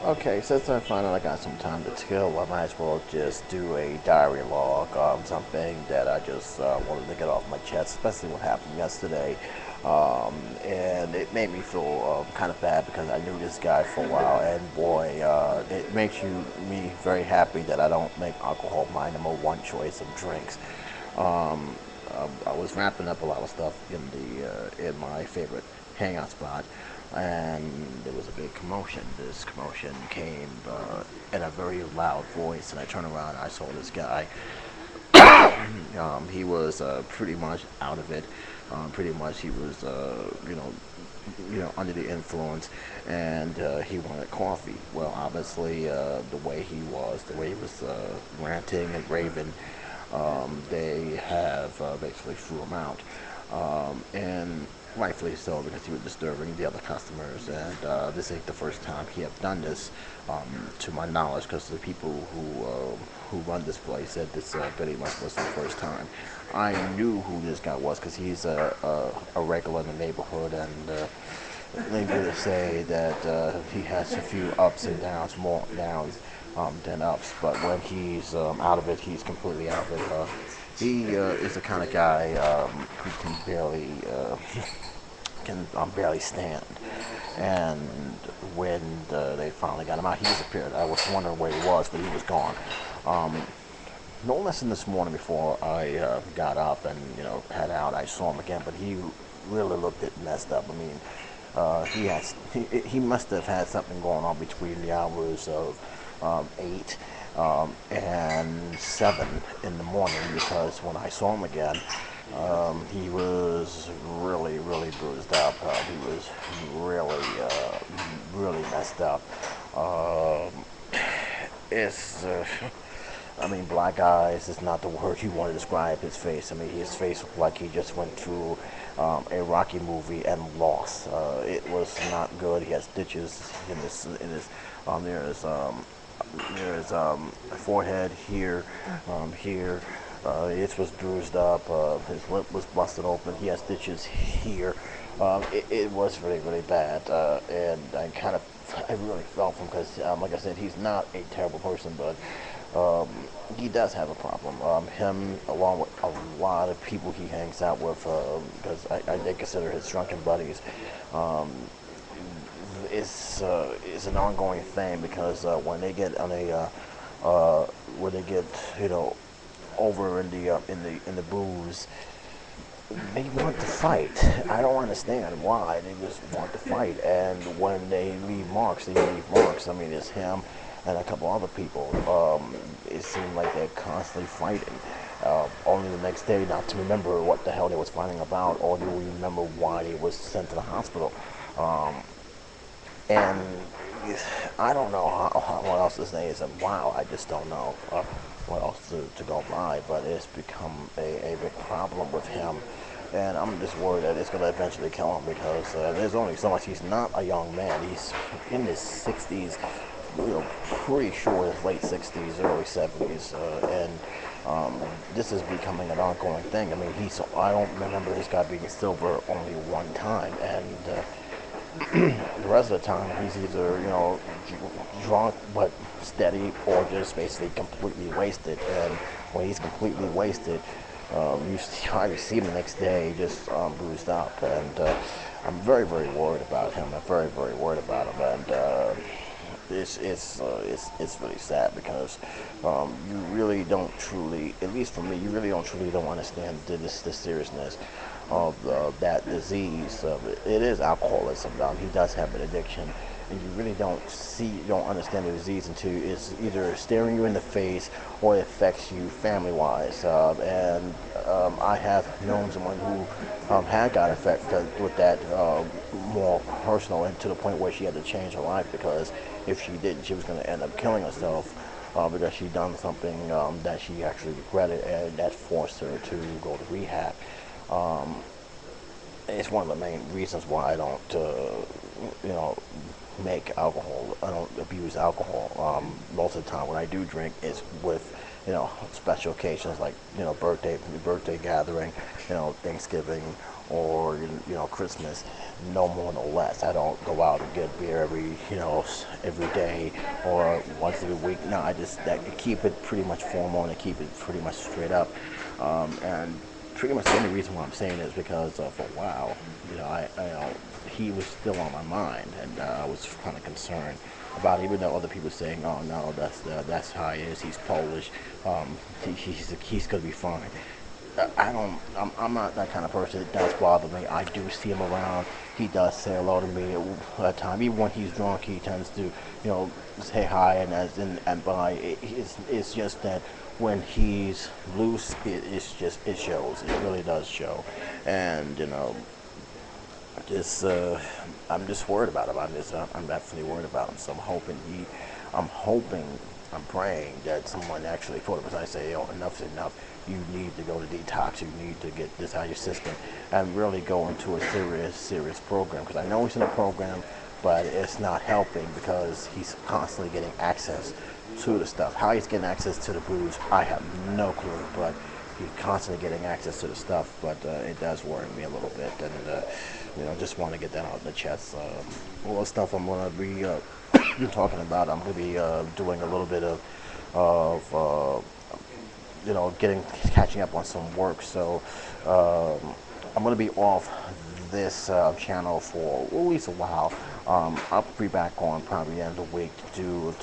Okay, since I find out I got some time to kill, I might as well just do a diary log on something that I just wanted to get off my chest, especially what happened yesterday. And it made me feel kind of bad because I knew this guy for a while, and boy, it makes me very happy that I don't make alcohol my number one choice of drinks. Um, I was wrapping up a lot of stuff in my favorite hangout spot, and there was a big commotion. This commotion came in a very loud voice, and I turned around and I saw this guy. He was pretty much out of it. Pretty much, he was, under the influence, and he wanted coffee. Well, obviously, the way he was ranting and raving, they have basically threw him out, and rightfully so because he was disturbing the other customers. And this ain't the first time he have done this, to my knowledge, because the people who run this place said this pretty much was the first time. I knew who this guy was because he's a regular in the neighborhood, and needless to say that he has a few ups and downs, more downs than ups. But when he's out of it, he's completely out of it. He is the kind of guy who can barely stand. And when they finally got him out, he disappeared. I was wondering where he was, but he was gone. Um, no less than this morning before I got up and head out, I saw him again, but he really looked it messed up. I mean, he must have had something going on between the hours of 8 and 7 in the morning, because when I saw him again, he was really, really bruised up. He was really messed up. Um, it's I mean, black eyes is not the word you want to describe his face. I mean, his face looked like he just went through a Rocky movie and lost. It was not good. He had stitches in his there's forehead here, here. It was bruised up. His lip was busted open. He had stitches here. It was really, really bad, and I really felt for him because, like I said, he's not a terrible person, but um, he does have a problem. Him, along with a lot of people he hangs out with, because they consider his drunken buddies, um, is an ongoing thing because when they get on a when they get you know over in the booze, they want to fight. I don't understand why. They just want to fight. And when they leave marks, they leave marks. I mean, it's him and a couple other people. It seemed like they're constantly fighting. Only the next day not to remember what the hell they was fighting about, or do we remember why they was sent to the hospital. Um, and I don't know what else to say. Is wow, I just don't know what else to go by. But it's become a big problem with him, and I'm just worried that it's going to eventually kill him because there's only so much. He's not a young man. He's in his 60s. Pretty sure his late 60s, early 70s, and this is becoming an ongoing thing. I mean, I don't remember this guy being sober only one time, and the rest of the time he's either drunk but steady, or just basically completely wasted. And when he's completely wasted, you try to see him the next day just bruised up. And I'm very, very worried about him. I'm very, very worried about him. And it's really sad because you really don't truly, at least for me, you really don't truly don't understand the seriousness of that disease. It is alcoholism. He does have an addiction, and you really don't understand the disease until it's either staring you in the face or it affects you family-wise. And I have known someone who had got affected with that more personal, and to the point where she had to change her life because if she didn't, she was going to end up killing herself. Because she done something that she actually regretted, and that forced her to go to rehab. Um, it's one of the main reasons why I don't, you know, make alcohol. I don't abuse alcohol. Most of the time, when I do drink, it's with special occasions like birthday gathering, Thanksgiving, or Christmas. No more, no less. I don't go out and get beer every day or once every week. No, I just keep it pretty much formal and I keep it pretty much straight up. And pretty much the only reason why I'm saying it is because for a while, he was still on my mind, and I was kind of concerned about it, even though other people were saying, "Oh no, that's how he is. He's Polish. He's gonna be fine." I don't. I'm not that kind of person. It does bother me. I do see him around. He does say hello to me at time. Even when he's drunk, he tends to, say hi and bye. It's just that when he's loose, it shows. It really does show, and just I'm just worried about him. I'm definitely worried about him. So I'm hoping, I'm praying that someone actually put him aside and say, "Oh, enough's enough. You need to go to detox. You need to get this out of your system and really go into a serious program." Because I know he's in a program, but it's not helping because he's constantly getting access to the stuff. How he's getting access to the booze, I have no clue. But he's constantly getting access to the stuff. But it does worry me a little bit, and just want to get that out in the chest. All the stuff I'm gonna be talking about. I'm gonna be doing a little bit of catching up on some work. So I'm going to be off this channel for at least a while. I'll be back on probably the end of the week to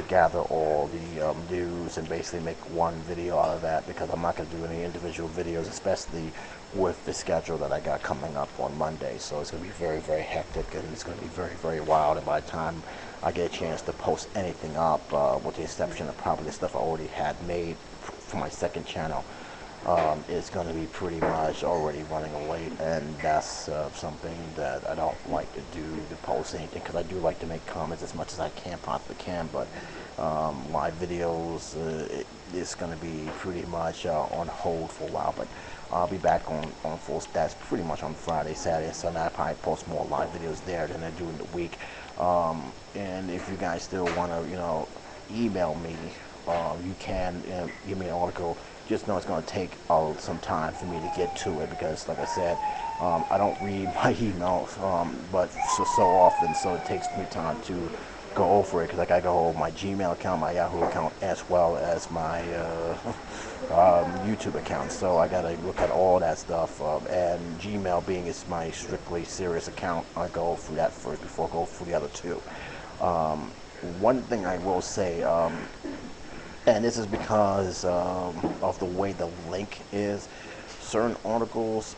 gather all the news and basically make one video out of that, because I'm not going to do any individual videos, especially with the schedule that I got coming up on Monday. So it's going to be very, very hectic, and it's going to be very, very wild. And by the time I get a chance to post anything up, with the exception of probably the stuff I already had made for my second channel, it's going to be pretty much already running late, and that's something that I don't like to do, to post anything, because I do like to make comments as much as I possibly can, but live videos, it's going to be pretty much on hold for a while. But I'll be back on full stats pretty much on Friday, Saturday, and Sunday. I probably post more live videos there than I do in the week. And if you guys still want to, email me, you can give me an article. Just know it's going to take some time for me to get to it, because, like I said, I don't read my emails, but so often, so it takes me time to go over it, because I got to go over my Gmail account, my Yahoo account, as well as my YouTube account. So I got to look at all that stuff, and Gmail being is my strictly serious account, I go through that first before I go through the other two. One thing I will say, and this is because of the way the link is. Certain articles,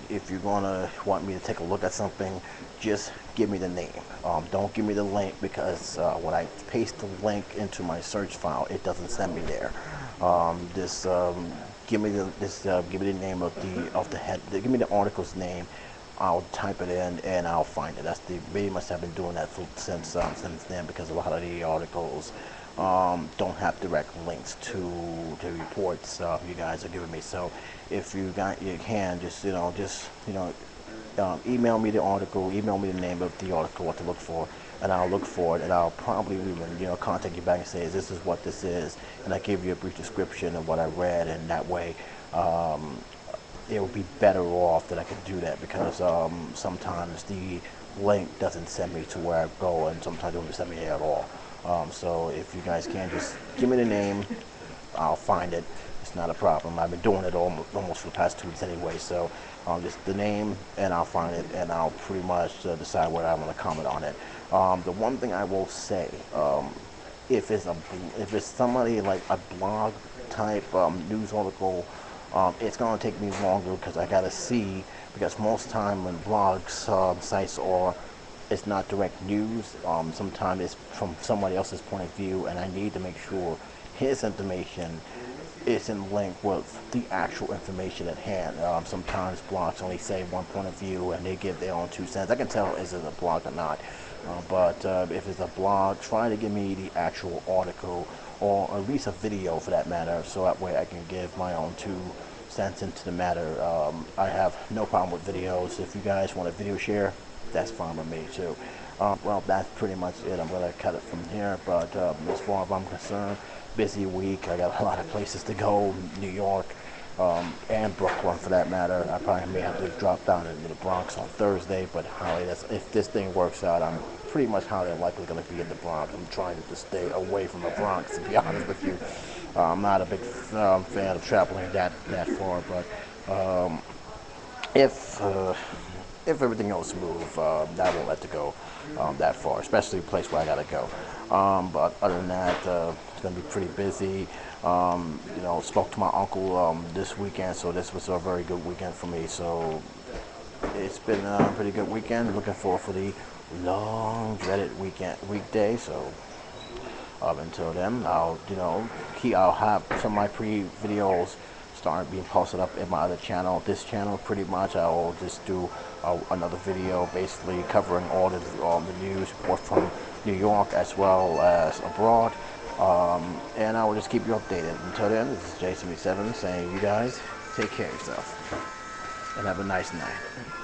if you're gonna want me to take a look at something, just give me the name. Don't give me the link, because when I paste the link into my search file, it doesn't send me there. Just give me the name of the head. Give me the article's name. I'll type it in and I'll find it. They must have been doing that since then, because a lot of the articles don't have direct links to the reports you guys are giving me. So if you can just email me the article, email me the name of the article, what to look for, and I'll look for it, and I'll probably even contact you back and say, this is what this is, and I give you a brief description of what I read, and that way it would be better off that I could do that, because sometimes the link doesn't send me to where I go, and sometimes it doesn't send me there at all. So if you guys can just give me the name, I'll find it. It's not a problem. I've been doing it almost for the past 2 weeks anyway. So just the name, and I'll find it, and I'll pretty much decide whether I want to comment on it. The one thing I will say, if it's somebody like a blog type news article, it's going to take me longer, because I got to see, because most time when blogs sites are, it's not direct news. Sometimes it's from somebody else's point of view, and I need to make sure his information is in link with the actual information at hand. Sometimes blogs only say one point of view, and they give their own 2 cents. I can tell is it a blog or not. But if it's a blog, try to give me the actual article, or at least a video for that matter, so that way I can give my own 2 cents into the matter. I have no problem with videos. If you guys want a video share, that's fine with me too. Well, that's pretty much it. I'm going to cut it from here, but as far as I'm concerned, busy week. I got a lot of places to go, New York, and Brooklyn for that matter. I probably may have to drop down into the Bronx on Thursday, but if this thing works out, I'm pretty much highly likely going to be in the Bronx. I'm trying to just stay away from the Bronx, to be honest with you. I'm not a big fan of traveling that far, but if if everything goes smooth, I won't let it go that far, especially a place where I gotta go. But other than that, it's gonna be pretty busy. Spoke to my uncle this weekend, so this was a very good weekend for me. So it's been a pretty good weekend. Looking forward for the long dreaded weekday. So until then, I'll have some of my pre-videos start being posted up in my other channel. This channel, pretty much, I'll just do another video basically covering all the news, both from New York as well as abroad. And I will just keep you updated. Until then, this is J77 saying, you guys take care of yourself and have a nice night.